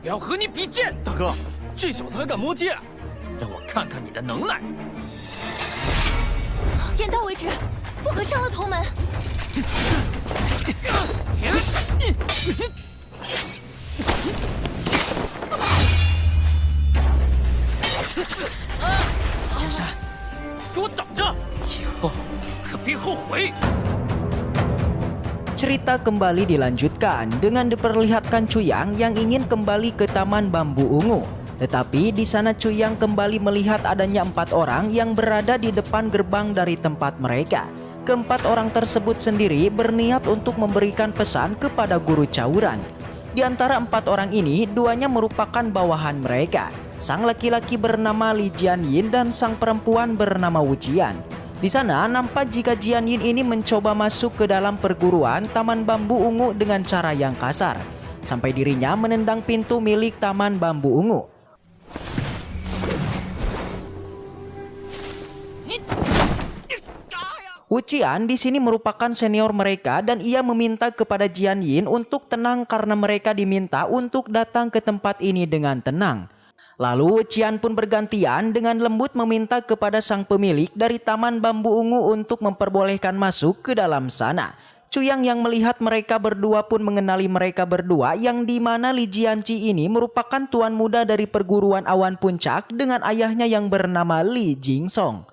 我要和你比剑！大哥，这小子还敢摸剑，让我看看你的能耐！点到为止，不可伤了同门。仙山，给我等着！以后可别后悔。 Cerita kembali dilanjutkan dengan diperlihatkan Cuyang yang ingin kembali ke Taman Bambu Ungu. Tetapi di sana Cuyang kembali melihat adanya 4 orang yang berada di depan gerbang dari tempat mereka. Keempat orang tersebut sendiri berniat untuk memberikan pesan kepada guru Cauran. Di antara 4 orang ini, 2-nya merupakan bawahan mereka. Sang laki-laki bernama Li Jianyin dan sang perempuan bernama Wu Qian. Di sana nampak jika Jianyin ini mencoba masuk ke dalam perguruan Taman Bambu Ungu dengan cara yang kasar, sampai dirinya menendang pintu milik Taman Bambu Ungu. Wu Qian di sini merupakan senior mereka dan ia meminta kepada Jianyin untuk tenang karena mereka diminta untuk datang ke tempat ini dengan tenang. Lalu Wu Qian pun bergantian dengan lembut meminta kepada sang pemilik dari Taman Bambu Ungu untuk memperbolehkan masuk ke dalam sana. Cuyang yang melihat mereka berdua pun mengenali mereka berdua yang dimana Li Jianqi ini merupakan tuan muda dari perguruan awan puncak dengan ayahnya yang bernama Li Jingsong.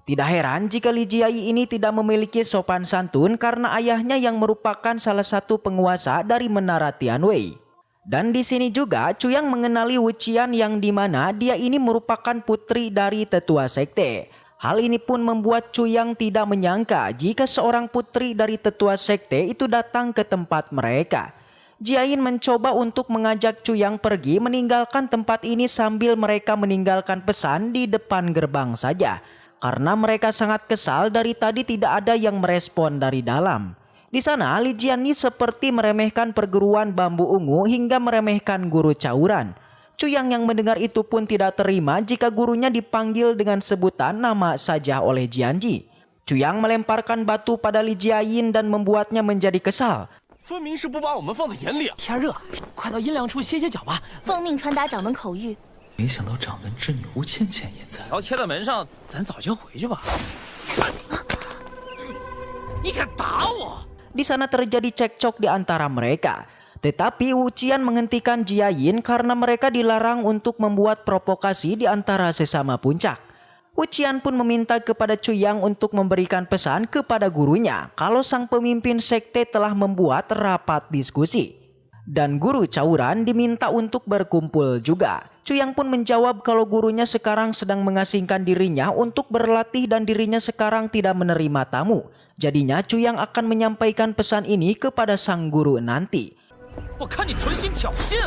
Tidak heran jika Li Jiai ini tidak memiliki sopan santun karena ayahnya yang merupakan salah satu penguasa dari Menara Tianwei. Dan di sini juga Cuyang mengenali Wu Qian yang dimana dia ini merupakan putri dari tetua sekte. Hal ini pun membuat Cuyang tidak menyangka jika seorang putri dari tetua sekte itu datang ke tempat mereka. Jiayin mencoba untuk mengajak Cuyang pergi meninggalkan tempat ini sambil mereka meninggalkan pesan di depan gerbang saja. Karena mereka sangat kesal dari tadi tidak ada yang merespon dari dalam. Di sana Li Jianyi seperti meremehkan perguruan Bambu Ungu hingga meremehkan guru Cauran. Cuyang yang mendengar itu pun tidak terima jika gurunya dipanggil dengan sebutan nama saja oleh Jianji. Cuyang melemparkan batu pada Li Jiayin dan membuatnya menjadi kesal. 分明是不把我们放在眼里。天热，快到阴凉处歇歇脚吧。奉命传达掌门口谕。没想到掌门之女吴倩倩也在。条贴在门上，咱早些回去吧。你敢打我！ Di sana terjadi cekcok di antara mereka. Tetapi Wu Qian menghentikan Jiayin karena mereka dilarang untuk membuat provokasi di antara sesama puncak. Wu Qian pun meminta kepada Cuyang untuk memberikan pesan kepada gurunya kalau sang pemimpin sekte telah membuat rapat diskusi. Dan guru Cauran diminta untuk berkumpul juga. Cuyang pun menjawab kalau gurunya sekarang sedang mengasingkan dirinya untuk berlatih dan dirinya sekarang tidak menerima tamu. Jadinya Cuyang akan menyampaikan pesan ini kepada sang guru nanti. 我看你存心挑衅。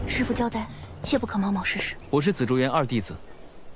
师父交代，切不可冒冒失失。我是紫竹园二弟子，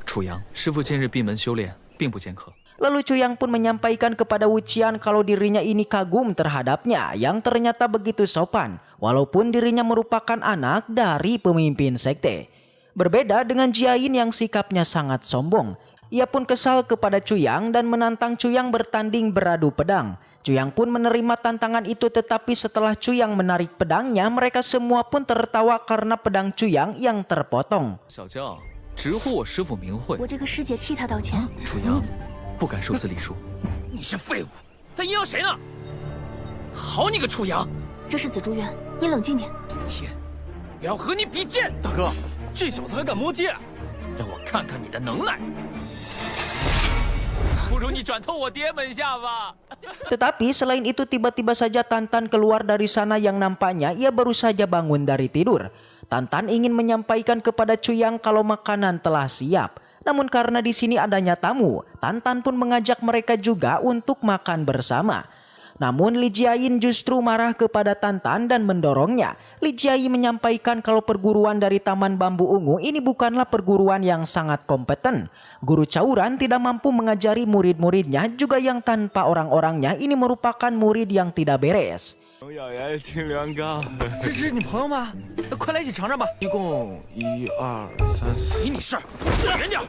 楚阳。师父近日闭门修炼，并不见客。 Lalu Cuyang pun menyampaikan kepada Wu Qian kalau dirinya ini kagum terhadapnya yang ternyata begitu sopan. Walaupun dirinya merupakan anak dari pemimpin sekte. Berbeda dengan Jiayin yang sikapnya sangat sombong. Ia pun kesal kepada Cuyang dan menantang Cuyang bertanding beradu pedang. Cuyang pun menerima tantangan itu tetapi setelah Cuyang menarik pedangnya mereka semua pun tertawa karena pedang Cuyang yang terpotong. 小娇，直呼我师父名讳。我这个师姐替他道歉。楚阳，不敢受此礼数。你是废物，在阴阳谁呢？好你个楚阳！这是紫竹园，你冷静点。天，我要和你比剑！大哥，这小子还敢摸剑，让我看看你的能耐！不如你转投我爹门下吧。 Tetapi selain itu tiba-tiba saja Tantan keluar dari sana yang nampaknya ia baru saja bangun dari tidur. Tantan ingin menyampaikan kepada Cuyang kalau makanan telah siap. Namun karena di sini adanya tamu, Tantan pun mengajak mereka juga untuk makan bersama. Namun Li Jiayin justru marah kepada Tantan dan mendorongnya. Li Jiayin menyampaikan kalau perguruan dari Taman Bambu Ungu ini bukanlah perguruan yang sangat kompeten. Guru Cauran tidak mampu mengajari murid-muridnya juga yang tanpa orang-orangnya ini merupakan murid yang tidak beres. 咬牙清凉糕，这是你朋友吗？快来一起尝尝吧。一共1、2、3、4。没你事儿，远点。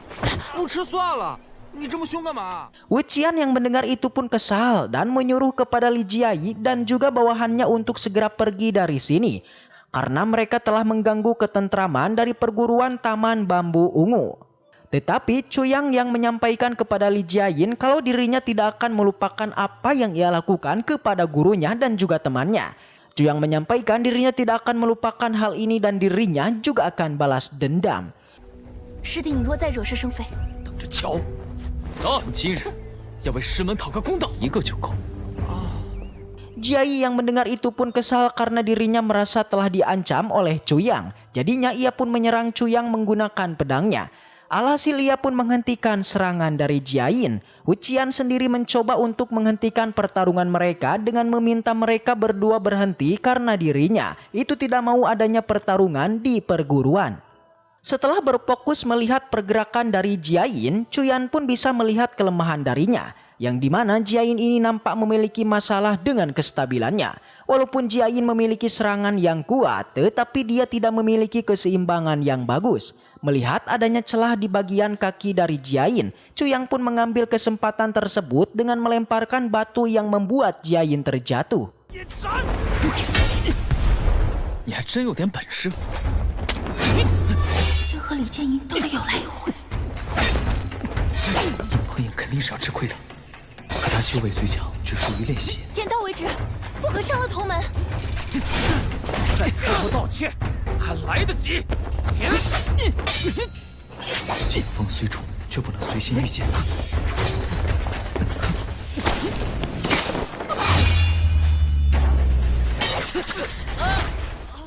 不吃算了，你这么凶干嘛？ Wu Qian yang mendengar itu pun kesal dan menyuruh kepada Li Jiayi dan juga bawahannya untuk segera pergi dari sini. karena mereka telah mengganggu ketentraman dari perguruan Taman Bambu Ungu. Tetapi Chuyang yang menyampaikan kepada Li Jiayin kalau dirinya tidak akan melupakan apa yang ia lakukan kepada gurunya dan juga temannya. Chuyang menyampaikan dirinya tidak akan melupakan hal ini dan dirinya juga akan balas dendam. 师弟，你若再惹是生非，等着瞧！走，今日要为师门讨个公道，一个就够。 Jiayi yang mendengar itu pun kesal karena dirinya merasa telah diancam oleh Chuyang. Jadinya ia pun menyerang Chuyang menggunakan pedangnya. Alhasil ia pun menghentikan serangan dari Jiayin. Wuqian sendiri mencoba untuk menghentikan pertarungan mereka dengan meminta mereka berdua berhenti karena dirinya itu tidak mau adanya pertarungan di perguruan. Setelah berfokus melihat pergerakan dari Jiayin, Chuyan pun bisa melihat kelemahan darinya, yang dimana Jiayin ini nampak memiliki masalah dengan kestabilannya. Walaupun Jiayin memiliki serangan yang kuat, tetapi dia tidak memiliki keseimbangan yang bagus. Melihat adanya celah di bagian kaki dari Jiayin, Chuyang pun mengambil kesempatan tersebut dengan melemparkan batu yang membuat Jiayin terjatuh. 你还真有点本事。竟和李建英斗得有来有回。硬碰硬肯定是要吃亏的，可他修为虽强，只属于练习。点到为止，不可伤了同门。再磕头道歉，还来得及。剑锋虽重，却不能随心御剑。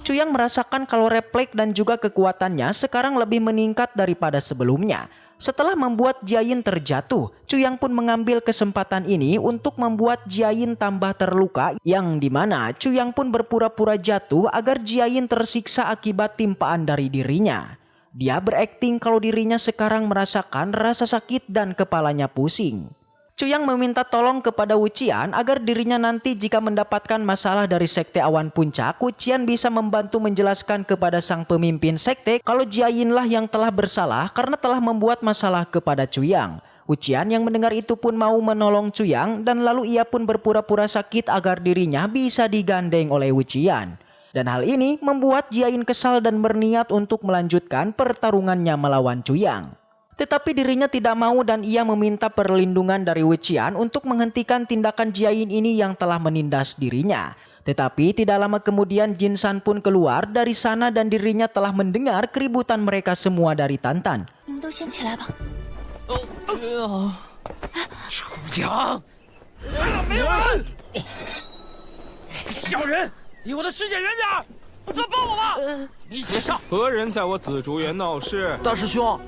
Chuyang merasakan kalau refleks dan juga kekuatannya sekarang lebih meningkat daripada sebelumnya. Setelah membuat Jiayin terjatuh, Chuyang pun mengambil kesempatan ini untuk membuat Jiayin tambah terluka, yang dimana Chuyang pun berpura-pura jatuh agar Jiayin tersiksa akibat timpaan dari dirinya. Dia berakting kalau dirinya sekarang merasakan rasa sakit dan kepalanya pusing. Chuyang meminta tolong kepada Wuqian agar dirinya nanti jika mendapatkan masalah dari Sekte Awan Puncak, Wuqian bisa membantu menjelaskan kepada sang pemimpin sekte kalau Jiayin lah yang telah bersalah karena telah membuat masalah kepada Chuyang. Wuqian yang mendengar itu pun mau menolong Chuyang dan lalu ia pun berpura-pura sakit agar dirinya bisa digandeng oleh Wuqian. Dan hal ini membuat Jiayin kesal dan berniat untuk melanjutkan pertarungannya melawan Chuyang. Tetapi dirinya tidak mau dan ia meminta perlindungan dari Wuqian untuk menghentikan tindakan Jiayin ini yang telah menindas dirinya. Tetapi tidak lama kemudian Jin San pun keluar dari sana dan dirinya telah mendengar keributan mereka semua dari Tantan. 你们都先起来吧。楚阳，来了没人？小人，离我的师姐远点儿！快帮我吧！一起上！ 何人在我紫竹园闹事？大师兄，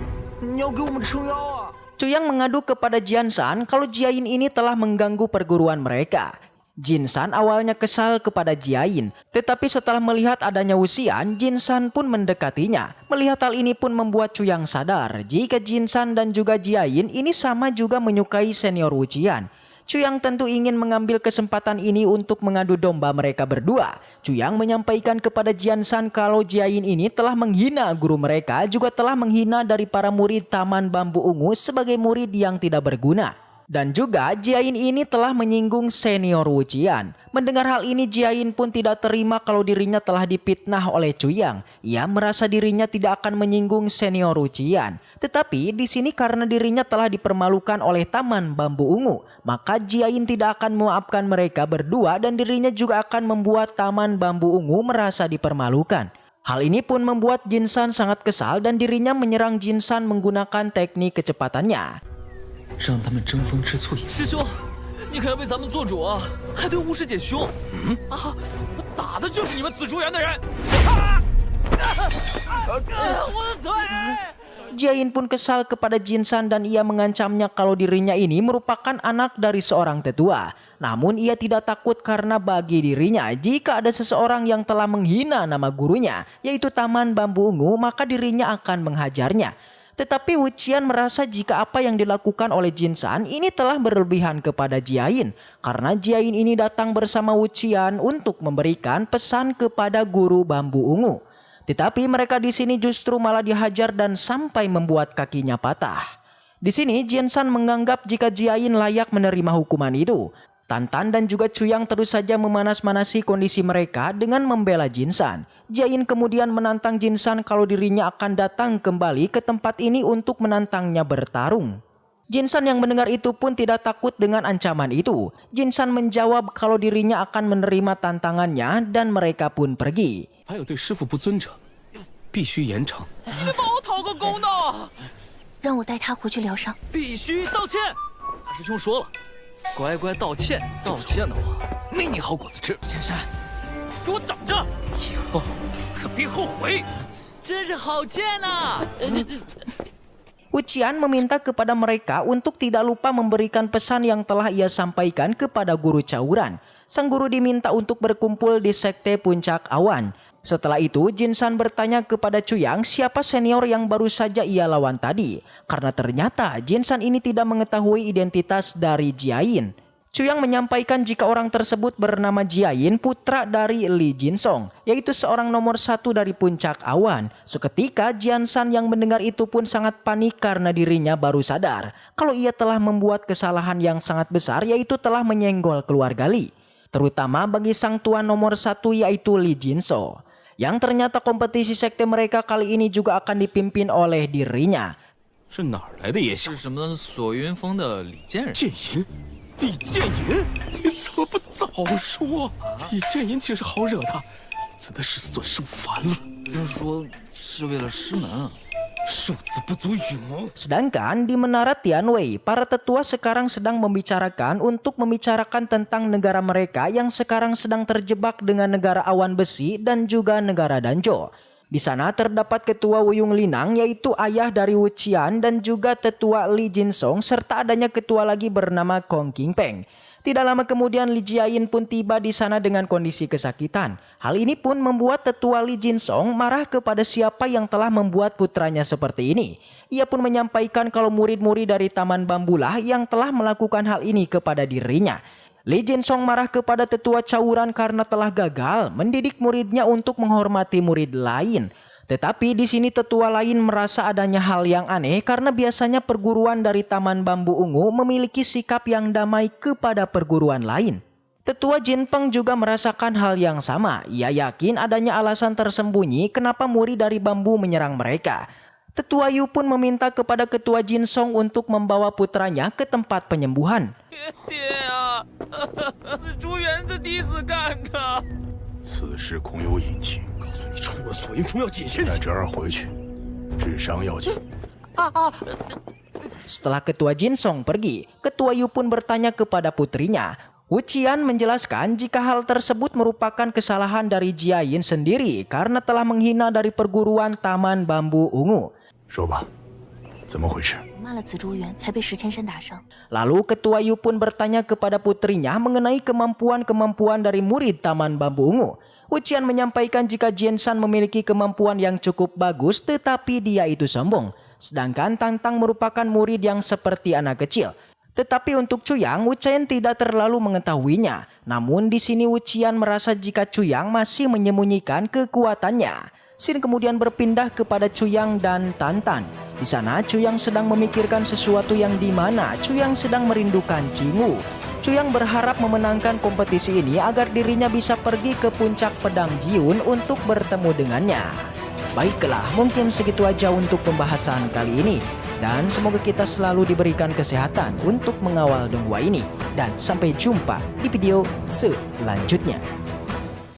你要给我们撑腰啊！ Chuyang mengadu kepada Jian San kalau Jiayin ini telah mengganggu perguruan mereka. Jin San awalnya kesal kepada Jiayin, tetapi setelah melihat adanya Wuqian, Jin San pun mendekatinya. Melihat hal ini pun membuat Chuyang sadar jika Jin San dan juga Jiayin ini sama juga menyukai senior Wuqian. Chuyang tentu ingin mengambil kesempatan ini untuk mengadu domba mereka berdua. Chuyang menyampaikan kepada Jian San kalau Jiayin ini telah menghina guru mereka, juga telah menghina dari para murid Taman Bambu Ungu sebagai murid yang tidak berguna. Dan juga Jiayin ini telah menyinggung senior Wuqian. Mendengar hal ini Jiayin pun tidak terima kalau dirinya telah dipitnah oleh Chuyang. Ia merasa dirinya tidak akan menyinggung senior Wuqian. Tetapi di sini karena dirinya telah dipermalukan oleh Taman Bambu Ungu, maka Jiayin tidak akan memaafkan mereka berdua dan dirinya juga akan membuat Taman Bambu Ungu merasa dipermalukan. Hal ini pun membuat Jin San sangat kesal dan dirinya menyerang Jin San menggunakan teknik kecepatannya. 让他们争风吃醋也。师兄，你可要为咱们做主啊！还对巫师姐凶。啊！我打的就是你们紫竹园的人。我的腿！ Jiayin pun kesal kepada Jin San dan ia mengancamnya kalau dirinya ini merupakan anak dari seorang tetua. Namun ia tidak takut karena bagi dirinya jika ada seseorang yang telah menghina nama gurunya, yaitu Taman Bambu Ungu, maka dirinya akan menghajarnya. Tetapi Wuqian merasa jika apa yang dilakukan oleh Jin San ini telah berlebihan kepada Jiayin. Karena Jiayin ini datang bersama Wuqian untuk memberikan pesan kepada guru Bambu Ungu. Tetapi mereka di sini justru malah dihajar dan sampai membuat kakinya patah. Di sini Jin San menganggap jika Jiayin layak menerima hukuman itu. Tantan dan juga Chuyang terus saja memanas-manasi kondisi mereka dengan membela Jinsan. Jiayin kemudian menantang Jinsan kalau dirinya akan datang kembali ke tempat ini untuk menantangnya bertarung. Jinsan yang mendengar itu pun tidak takut dengan ancaman itu. Jinsan menjawab kalau dirinya akan menerima tantangannya dan mereka pun pergi. 还有对师傅不尊者，必须严惩。你帮我讨个公道，让我带他回去疗伤。必须道歉。大师兄说了，乖乖道歉，道歉的话没你好果子吃。仙山，给我等着，以后可别后悔。真是好贱呐！ Wuqian meminta kepada mereka untuk tidak lupa memberikan pesan yang telah ia sampaikan kepada guru Cauran. Sang guru diminta untuk berkumpul di sekte Puncak Awan. Setelah itu, Jinsan bertanya kepada Chuyang siapa senior yang baru saja ia lawan tadi. Karena ternyata Jinsan ini tidak mengetahui identitas dari Jiayin. Chuyang menyampaikan jika orang tersebut bernama Jiayin, putra dari Li Jinsong, yaitu seorang nomor 1 dari Puncak Awan. Seketika Jinsan yang mendengar itu pun sangat panik karena dirinya baru sadar kalau ia telah membuat kesalahan yang sangat besar, yaitu telah menyenggol keluarga Li. Terutama bagi sang tuan nomor 1 yaitu Li Jinso. Yang ternyata kompetisi sekte mereka kali ini juga akan dipimpin oleh dirinya. 是哪儿来的野小是什么锁云峰的李剑人？剑银？李剑银，你怎么不早说？李剑银岂是好惹的？弟子的事损失无烦了。听说是为了师门啊。 数字不足羽毛。 Sedangkan di Menara Tianwei, para tetua sekarang sedang membicarakan tentang negara mereka yang sekarang sedang terjebak dengan negara awan besi dan juga negara Danjo. Di sana terdapat ketua Wuyung Linang yaitu ayah dari Wuqian dan juga tetua Li Jinsong serta adanya ketua lagi bernama Kong Qingpeng. Tidak lama kemudian Li Jiayin pun tiba di sana dengan kondisi kesakitan. Hal ini pun membuat tetua Li Jinsong marah kepada siapa yang telah membuat putranya seperti ini. Ia pun menyampaikan kalau murid-murid dari Taman Bambulah yang telah melakukan hal ini kepada dirinya. Li Jinsong marah kepada tetua Cauran karena telah gagal mendidik muridnya untuk menghormati murid lain. Tetapi di sini tetua lain merasa adanya hal yang aneh karena biasanya perguruan dari Taman Bambu Ungu memiliki sikap yang damai kepada perguruan lain. Tetua Jinpeng juga merasakan hal yang sama. Ia yakin adanya alasan tersembunyi kenapa murid dari bambu menyerang mereka. Tetua Yu pun meminta kepada ketua Jinsong untuk membawa putranya ke tempat penyembuhan. 爹啊，紫竹园的弟子看看。 此事恐有隐情，告诉你，出了锁云峰要谨慎些。带侄儿回去，治伤要紧。 Setelah ketua Jinsong pergi, ketua Yu pun bertanya kepada putrinya. Wuqian menjelaskan jika hal tersebut merupakan kesalahan dari Jiayin sendiri karena telah menghina dari perguruan Taman Bambu Ungu. 说吧，怎么回事？ 骂了紫竹园，才被石千山打伤。 Lalu ketua Yu pun bertanya kepada putrinya mengenai kemampuan-kemampuan dari murid Taman Bambu Ungu. Wuqian menyampaikan jika Jinsan memiliki kemampuan yang cukup bagus tetapi dia itu sombong. Sedangkan Tantang merupakan murid yang seperti anak kecil. Tetapi untuk Chuyang, Wuqian tidak terlalu mengetahuinya. Namun di sini Wuqian merasa jika Chuyang masih menyembunyikan kekuatannya. Scene kemudian berpindah kepada Chuyang dan Tantan. Di sana Chuyang sedang memikirkan sesuatu yang dimana Chuyang sedang merindukan Jingu. Chuyang berharap memenangkan kompetisi ini agar dirinya bisa pergi ke puncak pedang Jiun untuk bertemu dengannya. Baiklah, mungkin segitu aja untuk pembahasan kali ini. Dan semoga kita selalu diberikan kesehatan untuk mengawal donghua ini. Dan sampai jumpa di video selanjutnya.